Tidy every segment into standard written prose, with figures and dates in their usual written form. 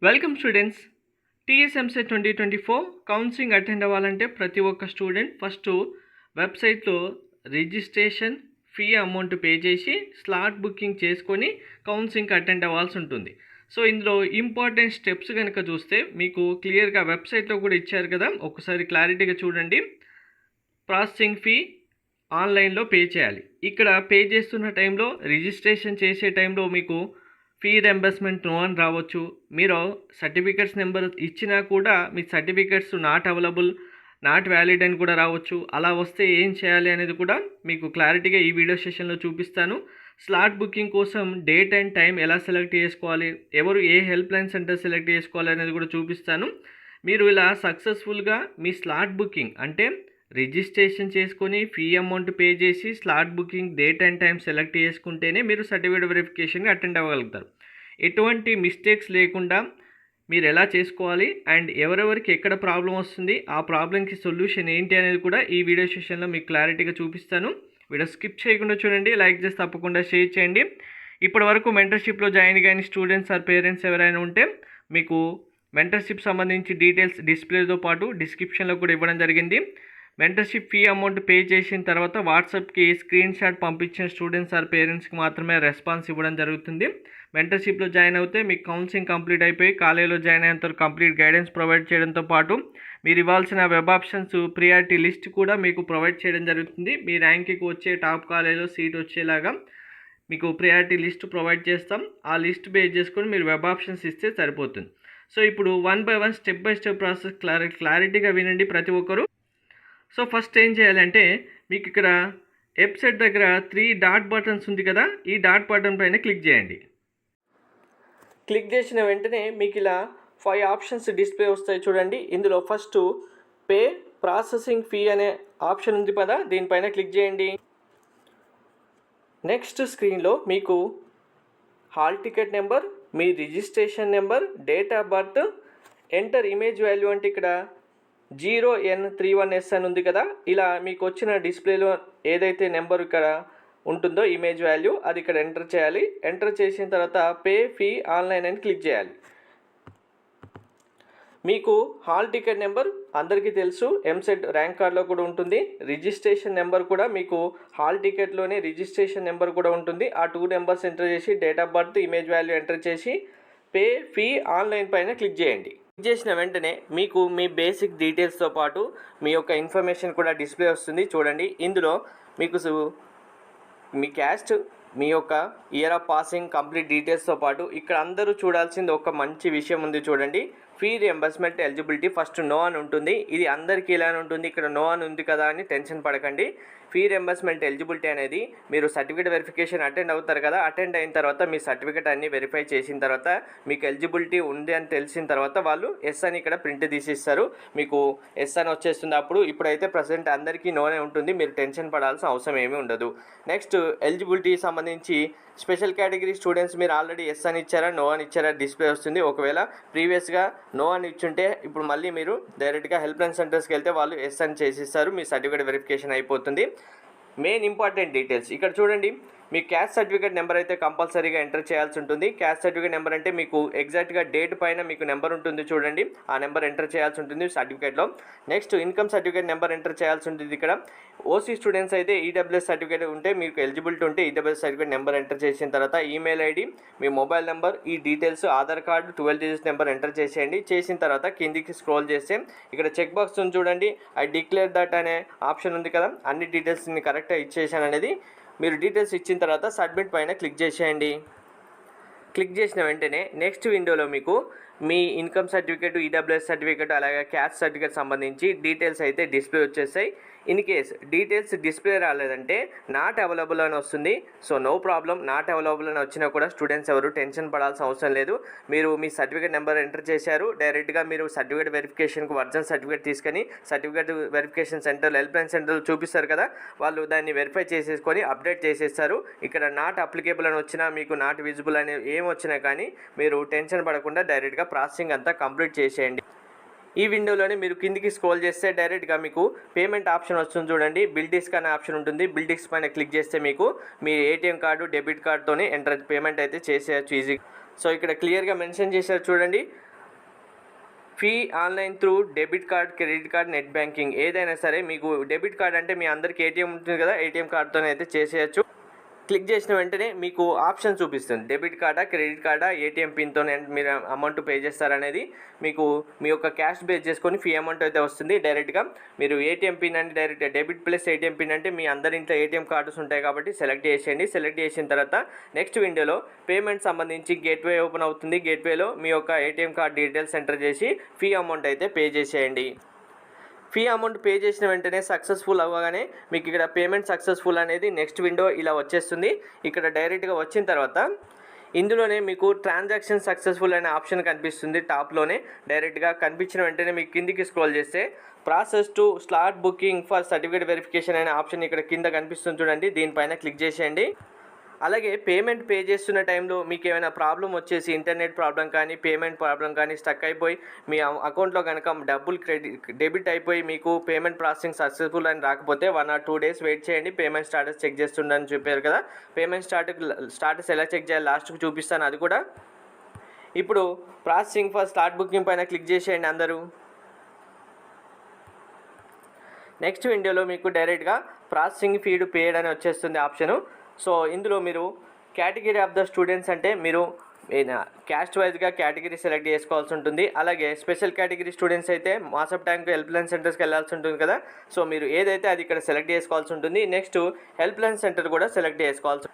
Welcome students. TSMC 2024 counselling attend అవ్వాలంటే ప్రతి ఒక్క స్టూడెంట్ ఫస్ట్ వెబ్సైట్లో రిజిస్ట్రేషన్ ఫీ అమౌంట్ పే చేసి స్లాట్ బుకింగ్ చేసుకొని కౌన్సిలింగ్కి అటెండ్ అవ్వాల్సి ఉంటుంది. సో ఇందులో ఇంపార్టెంట్ స్టెప్స్ కనుక చూస్తే మీకు క్లియర్గా వెబ్సైట్లో కూడా ఇచ్చారు కదా, ఒకసారి క్లారిటీగా చూడండి. ప్రాసెసింగ్ ఫీ ఆన్లైన్లో పే చేయాలి. ఇక్కడ పే చేస్తున్న టైంలో రిజిస్ట్రేషన్ చేసే టైంలో మీకు ఫీ రింబర్స్మెంట్ నో అని రావచ్చు. మీరు సర్టిఫికెట్స్ నెంబర్ ఇచ్చినా కూడా మీ certificates not available, not valid అని కూడా రావచ్చు. అలా వస్తే ఏం చేయాలి అనేది కూడా మీకు క్లారిటీగా ఈ వీడియో సెషన్లో చూపిస్తాను. స్లాట్ బుకింగ్ కోసం డేట్ అండ్ టైం ఎలా సెలెక్ట్ చేసుకోవాలి, ఎవరు ఏ హెల్ప్ లైన్ సెంటర్ సెలెక్ట్ చేసుకోవాలి అనేది కూడా చూపిస్తాను. మీరు ఇలా సక్సెస్ఫుల్గా మీ స్లాట్ బుకింగ్ అంటే రిజిస్ట్రేషన్ చేసుకొని ఫీ అమౌంట్ పే చేసి slot booking date and time select చేసుకుంటేనే మీరు సర్టిఫికేట్ వెరిఫికేషన్కి అటెండ్ అవ్వగలుగుతారు. ఎటువంటి మిస్టేక్స్ లేకుండా మీరు ఎలా చేసుకోవాలి అండ్ ఎవరెవరికి ఎక్కడ ప్రాబ్లం వస్తుంది, ఆ ప్రాబ్లంకి సొల్యూషన్ ఏంటి అనేది కూడా ఈ వీడియో సెషన్లో మీకు క్లారిటీగా చూపిస్తాను. వీడియో స్కిప్ చేయకుండా చూడండి, లైక్ చేసి తప్పకుండా షేర్ చేయండి. ఇప్పటి వరకు మెంటర్షిప్లో జాయిన్ కానీ స్టూడెంట్స్ ఆర్ పేరెంట్స్ ఎవరైనా ఉంటే మీకు మెంటర్షిప్ సంబంధించి డీటెయిల్స్ డిస్ప్లేతో పాటు డిస్క్రిప్షన్లో కూడా ఇవ్వడం జరిగింది. మెంటర్షిప్ ఫీ అమౌంట్ పే చేసిన తర్వాత వాట్సాప్కి స్క్రీన్ షాట్ పంపించిన స్టూడెంట్స్ ఆర్ పేరెంట్స్కి మాత్రమే రెస్పాన్స్ ఇవ్వడం జరుగుతుంది. మెంటర్షిప్లో జాయిన్ అవుతే మీకు కౌన్సిలింగ్ కంప్లీట్ అయిపోయి కాలేజీలో జాయిన్ అయ్యేంత కంప్లీట్ గైడెన్స్ ప్రొవైడ్ చేయడంతో పాటు మీరు ఇవ్వాల్సిన వెబ్ ఆప్షన్స్ ప్రియారిటీ లిస్ట్ కూడా మీకు ప్రొవైడ్ చేయడం జరుగుతుంది. మీ ర్యాంక్కి వచ్చే టాప్ కాలేజీలో సీట్ వచ్చేలాగా మీకు ప్రియారిటీ లిస్ట్ ప్రొవైడ్ చేస్తాం. ఆ లిస్ట్ బేస్ చేసుకొని మీరు వెబ్ ఆప్షన్స్ ఇస్తే సరిపోతుంది. సో ఇప్పుడు 1 by 1 step by step process క్లారిటీగా వినండి ప్రతి ఒక్కరు. సో ఫస్ట్ ఏం చేయాలంటే మీకు ఇక్కడ వెబ్సైట్ దగ్గర 3 డాట్ బటన్స్ ఉంది కదా, ఈ డాట్ బటన్ పైన క్లిక్ చేయండి. క్లిక్ చేసిన వెంటనే మీకు ఇలా 5 ఆప్షన్స్ డిస్ప్లే వస్తాయి చూడండి. ఇందులో ఫస్ట్ పే ప్రాసెసింగ్ ఫీ అనే ఆప్షన్ ఉంది కదా, దీనిపైన క్లిక్ చేయండి. నెక్స్ట్ స్క్రీన్లో మీకు hall ticket number, me registration number, date of birth, enter image value అంటే ఇక్కడ 0N31S అని ఉంది కదా, ఇలా మీకు వచ్చిన డిస్ప్లేలో ఏదైతే నెంబర్ ఇక్కడ ఉంటుందో ఇమేజ్ వాల్యూ అది ఇక్కడ ఎంటర్ చేయాలి. ఎంటర్ చేసిన తర్వాత పే ఫీ ఆన్లైన్ అని క్లిక్ చేయాలి. మీకు హాల్ టికెట్ నెంబర్ అందరికీ తెలుసు, ఎంసెట్ ర్యాంక్ కార్డులో కూడా ఉంటుంది. రిజిస్ట్రేషన్ నెంబర్ కూడా మీకు హాల్ టికెట్లోనే రిజిస్ట్రేషన్ నెంబర్ కూడా ఉంటుంది. ఆ 2 నెంబర్స్ ఎంటర్ చేసి date of birth, image value enter చేసి పే ఫీ ఆన్లైన్ పైన క్లిక్ చేయండి. క్లిక్ చేసిన వెంటనే మీకు మీ బేసిక్ డీటెయిల్స్తో పాటు మీ యొక్క ఇన్ఫర్మేషన్ కూడా డిస్ప్లే వస్తుంది చూడండి. ఇందులో మీకు మీ క్యాస్ట్, మీ యొక్క ఇయర్ ఆఫ్ పాసింగ్, కంప్లీట్ డీటెయిల్స్తో పాటు ఇక్కడ అందరూ చూడాల్సింది ఒక మంచి విషయం ఉంది చూడండి. Fee reimbursement eligibility first no అని ఉంటుంది. ఇది అందరికీ ఇలానే ఉంటుంది, ఇక్కడ నో అని ఉంది కదా అని టెన్షన్ పడకండి. ఫీ రియంబర్స్మెంట్ ఎలిజిబిలిటీ అనేది మీరు సర్టిఫికేట్ వెరిఫికేషన్ అటెండ్ అవుతారు కదా, అటెండ్ అయిన తర్వాత మీ సర్టిఫికేట్ అన్ని వెరిఫై చేసిన తర్వాత మీకు ఎలిజిబిలిటీ ఉంది అని తెలిసిన తర్వాత వాళ్ళు ఎస్ అని ఇక్కడ ప్రింట్ తీసిస్తారు. మీకు ఎస్ అని వచ్చేస్తుంది. అప్పుడు ఇప్పుడైతే ప్రజెంట్ అందరికీ నోనే ఉంటుంది, మీరు టెన్షన్ పడాల్సిన అవసరం ఏమీ ఉండదు. నెక్స్ట్ ఎలిజిబిలిటీ సంబంధించి స్పెషల్ కేటగిరీ స్టూడెంట్స్ మీరు ఆల్రెడీ ఎస్ అని ఇచ్చారా నో అని ఇచ్చారా డిస్ప్లే వస్తుంది. ఒకవేళ ప్రీవియస్గా నో అని ఇచ్చుంటే ఇప్పుడు మళ్ళీ మీరు డైరెక్ట్గా హెల్ప్ లైన్ సెంటర్స్కి వెళ్తే వాళ్ళు ఎస్ అని చేసిస్తారు, మీ సర్టిఫికేట్ వెరిఫికేషన్ అయిపోతుంది. మెయిన్ ఇంపార్టెంట్ డీటెయిల్స్ ఇక్కడ చూడండి. మీ క్యాస్ట్ సర్టిఫికేట్ నెంబర్ అయితే కంపల్సరీగా ఎంటర్ చేయాల్సి ఉంటుంది. క్యాస్ట్ సర్టిఫికేట్ నెంబర్ అంటే మీకు ఎగ్జాక్ట్గా డేట్ పైన మీకు నెంబర్ ఉంటుంది చూడండి, ఆ నెంబర్ ఎంటర్ చేయాల్సి ఉంటుంది సర్టిఫికేట్లో. Next income certificate number enter చేయాల్సి ఉంటుంది. ఇక్కడ ఓసీ స్టూడెంట్స్ అయితే ఈడబ్ల్యూఎస్ సర్టిఫికేట్ ఉంటే మీకు ఎలిజిబిలిటీ ఉంటే ఈడబ్ల్యూఎస్ సర్టిఫికేట్ నెంబర్ ఎంటర్ చేసిన తర్వాత ఈమెయిల్ ఐడి, మీ మొబైల్ నెంబర్, ఈ details, Aadhaar card 12 digits number enter చేసేయండి. చేసిన తర్వాత కిందికి స్క్రోల్ చేస్తే ఇక్కడ చెక్ బాక్స్ ఉంది చూడండి, ఐ డిక్లేర్ దట్ అనే ఆప్షన్ ఉంది కదా, అన్ని డీటెయిల్స్ని కరెక్ట్గా ఇచ్చేసాను అనేది మీరు డీటెయిల్స్ ఇచ్చిన తర్వాత సబ్మిట్ పైన క్లిక్ చేసేయండి. క్లిక్ చేసిన వెంటనే నెక్స్ట్ విండోలో మీకు మీ ఇన్కమ్ సర్టిఫికేట్, ఈడబ్ల్యూఎస్ సర్టిఫికేట్ అలాగే క్యాస్ట్ సర్టిఫికేట్ సంబంధించి డీటెయిల్స్ అయితే డిస్ప్లే వచ్చేస్తాయి. ఇన్ కేస్ డీటెయిల్స్ డిస్ప్లే రాలేదంటే నాట్ అవైలబుల్ అని వస్తుంది. So no problem, not available అని వచ్చినా కూడా స్టూడెంట్స్ ఎవరు టెన్షన్ పడాల్సిన అవసరం లేదు. మీరు మీ సర్టిఫికేట్ నెంబర్ ఎంటర్ చేశారు, డైరెక్ట్గా మీరు సర్టిఫికేట్ వెరిఫికేషన్కి ఒరిజినల్ సర్టిఫికేట్ తీసుకొని certificate verification centre, help line సెంటర్లో చూపిస్తారు కదా, వాళ్ళు దాన్ని వెరిఫై చేసేసుకొని అప్డేట్ చేసేస్తారు. ఇక్కడ నాట్ అప్లికేబుల్ అని వచ్చినా మీకు నాట్ విజిబుల్ అని ఏం వచ్చినా కానీ మీరు టెన్షన్ పడకుండా డైరెక్ట్గా ప్రాసెసింగ్ అంతా కంప్లీట్ చేసేయండి. ఈ విండోలోనే మీరు కిందికి స్క్రోల్ చేస్తే డైరెక్ట్గా మీకు పేమెంట్ ఆప్షన్ వస్తుంది చూడండి, బిల్ డిస్క్ అనే ఆప్షన్ ఉంటుంది. బిల్ డిస్క్ పైన క్లిక్ చేస్తే మీకు మీ ఏటీఎం కార్డు, డెబిట్ కార్డుతోనే పేమెంట్ అయితే చేసేయచ్చు ఈజీ. సో ఇక్కడ క్లియర్గా మెన్షన్ చేశారు చూడండి, fee online through debit card, credit card, net banking ఏదైనా సరే. మీకు డెబిట్ కార్డ్ అంటే మీ అందరికీ ఏటీఎం ఉంటుంది కదా, ఏటీఎం కార్డ్తోనే అయితే చేసేయచ్చు. క్లిక్ చేసిన వెంటనే మీకు ఆప్షన్ చూపిస్తుంది, డెబిట్ కార్డా, క్రెడిట్ కార్డా, ఏటీఎం పిన్తో మీరు అమౌంట్ పే చేస్తారనేది. మీకు మీ యొక్క క్యాష్ బేస్ చేసుకొని ఫీ అమౌంట్ అయితే వస్తుంది డైరెక్ట్గా. మీరు ఏటీఎం పిన్ అంటే direct debit plus ATM pin అంటే మీ అందరి ఇంట్లో ఏటీఎం కార్డ్స్ ఉంటాయి కాబట్టి సెలెక్ట్ చేసేయండి. సెలెక్ట్ చేసిన తర్వాత నెక్స్ట్ విండోలో పేమెంట్ సంబంధించి గేట్వే ఓపెన్ అవుతుంది. గేట్వేలో మీ యొక్క ఏటీఎం కార్డ్ డీటెయిల్స్ ఎంటర్ చేసి ఫీ అమౌంట్ అయితే పే చేసేయండి. ఫీ అమౌంట్ పే చేసిన వెంటనే సక్సెస్ఫుల్ అవ్వగానే మీకు ఇక్కడ పేమెంట్ సక్సెస్ఫుల్ అనేది నెక్స్ట్ విండో ఇలా వచ్చేస్తుంది. ఇక్కడ డైరెక్ట్గా వచ్చిన తర్వాత ఇందులోనే మీకు ట్రాన్సాక్షన్ సక్సెస్ఫుల్ అనే ఆప్షన్ కనిపిస్తుంది. టాప్లోనే డైరెక్ట్గా కనిపించిన వెంటనే మీకు కిందికి స్క్రోల్ చేస్తే process to slot booking for certificate verification అనే ఆప్షన్ ఇక్కడ కింద కనిపిస్తుంది చూడండి. దీనిపైన క్లిక్ చేసేయండి. అలాగే పేమెంట్ పే చేస్తున్న టైంలో మీకు ఏమైనా ప్రాబ్లం వచ్చేసి ఇంటర్నెట్ ప్రాబ్లం కానీ పేమెంట్ ప్రాబ్లం కానీ స్టక్ అయిపోయి మీ అకౌంట్లో కనుక డబ్బులు డెబిట్ అయిపోయి మీకు పేమెంట్ ప్రాసెసింగ్ సక్సెస్ఫుల్ అని రాకపోతే 1 or 2 days వెయిట్ చేయండి. పేమెంట్ స్టాటస్ చెక్ చేస్తుండని చెప్పారు కదా, పేమెంట్ స్టాటస్ ఎలా చెక్ చేయాలి లాస్ట్కి చూపిస్తాను అది కూడా. ఇప్పుడు ప్రాసెసింగ్ ఫర్ స్లాట్ బుకింగ్ పైన క్లిక్ చేసేయండి అందరూ. నెక్స్ట్ విండోలో మీకు డైరెక్ట్గా ప్రాసెసింగ్ ఫీడ్ పేడ్ అని వచ్చేస్తుంది ఆప్షను. సో ఇందులో మీరు కేటగిరీ ఆఫ్ ద స్టూడెంట్స్ అంటే మీరు క్యాస్ట్ వైజ్గా కేటగిరీ సెలెక్ట్ చేసుకోవాల్సి ఉంటుంది. అలాగే స్పెషల్ కేటగిరీ స్టూడెంట్స్ అయితే మాసప్ ట్యాంక్ హెల్ప్ లైన్ సెంటర్స్కి వెళ్ళాల్సి ఉంటుంది కదా. సో మీరు ఏదైతే అది ఇక్కడ సెలెక్ట్ చేసుకోవాల్సి ఉంటుంది. నెక్స్ట్ హెల్ప్ లైన్ సెంటర్ కూడా సెలెక్ట్ చేసుకోవాల్సి.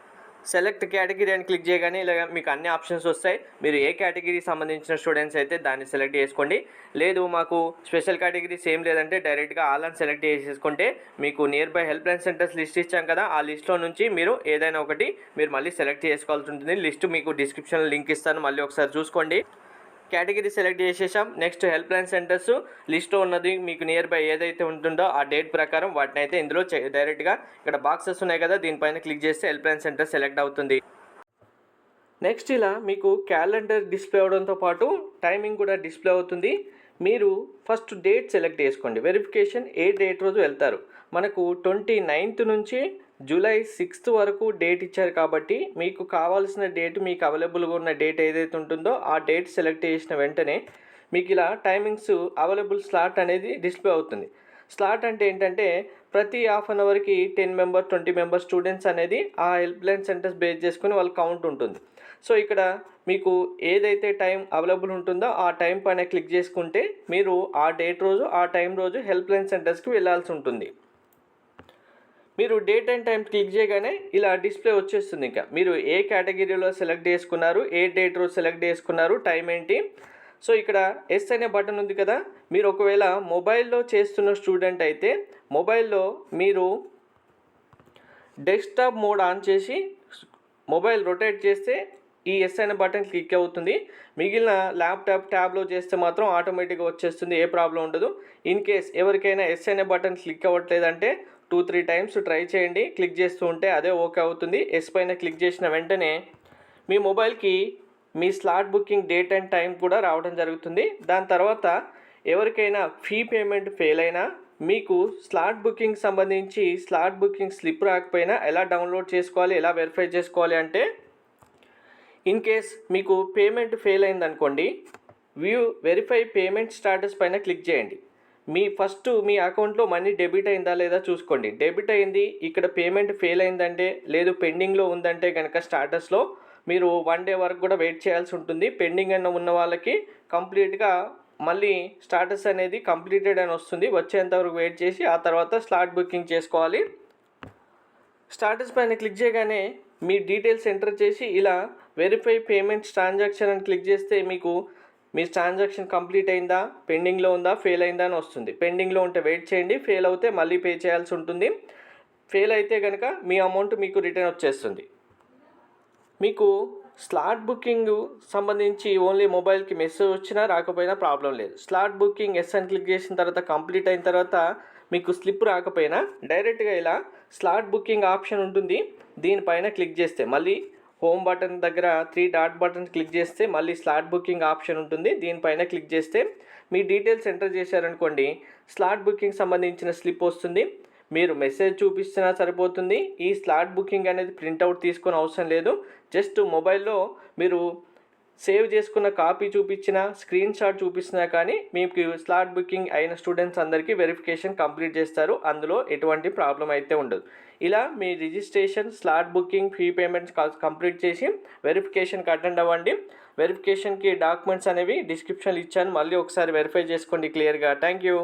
సెలెక్ట్ కేటగిరీ అని క్లిక్ చేయగానే ఇలా మీకు అన్ని ఆప్షన్స్ వస్తాయి. మీరు ఏ కేటగిరీకి సంబంధించిన స్టూడెంట్స్ అయితే దాన్ని సెలెక్ట్ చేసుకోండి. లేదు మాకు స్పెషల్ కేటగిరీస్ ఏం లేదంటే డైరెక్ట్గా ఆల్ అని సెలెక్ట్ చేసేసుకుంటే మీకు near by help line centres list ఇచ్చాం కదా, ఆ లిస్ట్లో నుంచి మీరు ఏదైనా ఒకటి మీరు మళ్ళీ సెలెక్ట్ చేసుకోవాల్సి ఉంటుంది. లిస్ట్ మీకు డిస్క్రిప్షన్లో లింక్ ఇస్తాను, మళ్ళీ ఒకసారి చూసుకోండి. కేటగిరీ సెలెక్ట్ చేసేసాం. నెక్స్ట్ హెల్ప్ లైన్ సెంటర్స్ లిస్ట్లో ఉన్నది మీకు నియర్ బై ఏదైతే ఉంటుందో ఆ డేట్ ప్రకారం వాటిని అయితే ఇందులో డైరెక్ట్గా ఇక్కడ బాక్సెస్ ఉన్నాయి కదా, దీనిపైన క్లిక్ చేస్తే హెల్ప్ లైన్ సెంటర్ సెలెక్ట్ అవుతుంది. నెక్స్ట్ ఇలా మీకు క్యాలెండర్ డిస్ప్లే అవడంతో పాటు టైమింగ్ కూడా డిస్ప్లే అవుతుంది. మీరు ఫస్ట్ డేట్ సెలెక్ట్ చేసుకోండి. వెరిఫికేషన్ ఏ డేట్ రోజు వెళ్తారు. మనకు 29th నుంచి July 6th వరకు డేట్ ఇచ్చారు కాబట్టి మీకు కావాల్సిన డేట్, మీకు అవైలబుల్గా ఉన్న డేట్ ఏదైతే ఉంటుందో ఆ డేట్ సెలెక్ట్ చేసిన వెంటనే మీకు ఇలా టైమింగ్స్ అవైలబుల్ స్లాట్ అనేది డిస్ప్లే అవుతుంది. స్లాట్ అంటే ఏంటంటే ప్రతి హాఫ్ అన్ అవర్కి 10 members 20 members స్టూడెంట్స్ అనేది ఆ హెల్ప్ లైన్ సెంటర్స్ బేస్ చేసుకుని వాళ్ళ కౌంట్ ఉంటుంది. సో ఇక్కడ మీకు ఏదైతే టైం అవైలబుల్ ఉంటుందో ఆ టైం పైన క్లిక్ చేసుకుంటే మీరు ఆ డేట్ రోజు ఆ టైం రోజు హెల్ప్ లైన్ సెంటర్స్కి వెళ్ళాల్సి ఉంటుంది. మీరు డేట్ అండ్ టైం క్లిక్ చేయగానే ఇలా డిస్ప్లే వచ్చేస్తుంది. ఇంకా మీరు ఏ కేటగిరీలో సెలెక్ట్ చేసుకున్నారు, ఏ డేట్ రోజు సెలెక్ట్ చేసుకున్నారు, టైం ఏంటి. సో ఇక్కడ ఎస్ అనే బటన్ ఉంది కదా, మీరు ఒకవేళ మొబైల్లో చేస్తున్న స్టూడెంట్ అయితే మొబైల్లో మీరు డెస్క్టాప్ మోడ్ ఆన్ చేసి మొబైల్ రొటేట్ చేస్తే ఈ ఎస్ అనే బటన్ క్లిక్ అవుతుంది. మిగిలిన ల్యాప్టాప్ ట్యాబ్లో చేస్తే మాత్రం ఆటోమేటిక్గా వచ్చేస్తుంది, ఏ ప్రాబ్లం ఉండదు. ఇన్ కేస్ ఎవరికైనా ఎస్ అనే బటన్ క్లిక్ అవ్వట్లేదంటే 2-3 times ట్రై చేయండి. క్లిక్ చేస్తూ ఉంటే అదే ఓకే అవుతుంది. ఎస్ పైన క్లిక్ చేసిన వెంటనే మీ మొబైల్కి మీ slot booking date and time కూడా రావడం జరుగుతుంది. దాని తర్వాత ఎవరికైనా ఫీ పేమెంట్ ఫెయిల్ అయినా మీకు స్లాట్ బుకింగ్ సంబంధించి స్లాట్ బుకింగ్ స్లిప్ రాకపోయినా ఎలా డౌన్లోడ్ చేసుకోవాలి, ఎలా వెరిఫై చేసుకోవాలి అంటే ఇన్ కేస్ మీకు పేమెంట్ ఫెయిల్ అయిందనుకోండి, వ్యూ వెరిఫై పేమెంట్ స్టాటస్ పైన క్లిక్ చేయండి. మీ అకౌంట్లో మనీ డెబిట్ అయిందా లేదా చూసుకోండి. డెబిట్ అయింది, ఇక్కడ పేమెంట్ ఫెయిల్ అయిందంటే లేదు పెండింగ్లో ఉందంటే కనుక స్టాటస్లో మీరు 1 day వరకు కూడా వెయిట్ చేయాల్సి ఉంటుంది. పెండింగ్ అన్న ఉన్న వాళ్ళకి కంప్లీట్గా మళ్ళీ స్టాటస్ అనేది కంప్లీటెడ్ అని వస్తుంది. వచ్చేంత వరకు వెయిట్ చేసి ఆ తర్వాత స్లాట్ బుకింగ్ చేసుకోవాలి. స్టాటస్ పైన క్లిక్ చేయగానే మీ డీటెయిల్స్ ఎంటర్ చేసి ఇలా వెరిఫై పేమెంట్స్ ట్రాన్సాక్షన్ అని క్లిక్ చేస్తే మీకు మీ ట్రాన్సాక్షన్ కంప్లీట్ అయిందా, పెండింగ్లో ఉందా, ఫెయిల్ అయిందా అని వస్తుంది. పెండింగ్లో ఉంటే వెయిట్ చేయండి, ఫెయిల్ అవుతే మళ్ళీ పే చేయాల్సి ఉంటుంది. ఫెయిల్ అయితే కనుక మీ అమౌంట్ మీకు రిటర్న్ వచ్చేస్తుంది. మీకు స్లాట్ బుకింగ్ సంబంధించి ఓన్లీ మొబైల్కి మెసేజ్ వచ్చినా రాకపోయినా ప్రాబ్లం లేదు. స్లాట్ బుకింగ్ ఎస్ అని క్లిక్ చేసిన తర్వాత కంప్లీట్ అయిన తర్వాత మీకు స్లిప్ రాకపోయినా డైరెక్ట్గా ఇలా స్లాట్ బుకింగ్ ఆప్షన్ ఉంటుంది. దీనిపైన క్లిక్ చేస్తే మళ్ళీ హోమ్ బటన్ దగ్గర 3 dot బటన్ క్లిక్ చేస్తే మళ్ళీ స్లాట్ బుకింగ్ ఆప్షన్ ఉంటుంది. దీనిపైన క్లిక్ చేస్తే మీ డీటెయిల్స్ ఎంటర్ చేశారనుకోండి, స్లాట్ బుకింగ్ సంబంధించిన స్లిప్ వస్తుంది. మీరు మెసేజ్ చూపిస్తున్నా సరిపోతుంది. ఈ స్లాట్ బుకింగ్ అనేది ప్రింట్అవుట్ తీసుకొని అవసరం లేదు. జస్ట్ మొబైల్లో మీరు సేవ్ చేసుకున్న కాపీ చూపించినా స్క్రీన్ షాట్ చూపించినా కానీ మీకు స్లాట్ బుకింగ్ అయిన స్టూడెంట్స్ అందరికీ వెరిఫికేషన్ కంప్లీట్ చేస్తారు. అందులో ఎటువంటి ప్రాబ్లం అయితే ఉండదు. ఇలా మీ registration, slot booking, fee payments complete చేసి వెరిఫికేషన్కి అటెండ్ అవ్వండి. వెరిఫికేషన్కి డాక్యుమెంట్స్ అనేవి డిస్క్రిప్షన్లో ఇచ్చాను, మళ్ళీ ఒకసారి వెరిఫై చేసుకోండి క్లియర్గా. Thank you.